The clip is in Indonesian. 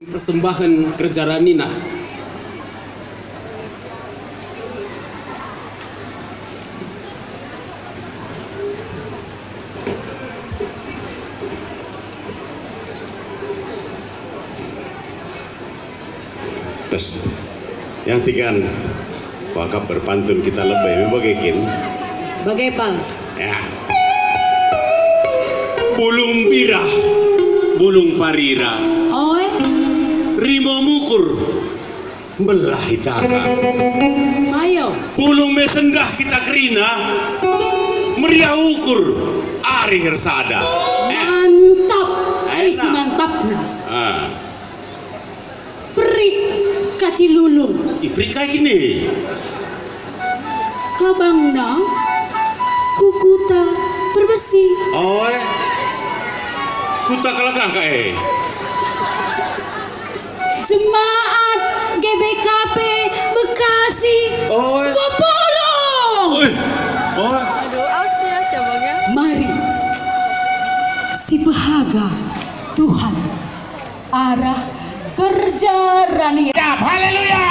Persembahan kerja Ranina. Terus yang tiga wakaf berpantun kita lebih bagaikin Bagai pal. ya bulung birah bulung parira Oi, rimo mukur belah hitaka ayo. bulung mesendah kita kerina meriah ukur ari hersada Mantap. Enak. Mantap nah. ah Perik kacilulung. ipri kayak gini Kabang nang kukuta berbesi. oh kuta kelakah kae Jemaat GBKP Bekasi. oh Kopulung. oh Aduh, aus ya siapanya. Mari si bahaga Tuhan arah kerja Rani. haleluya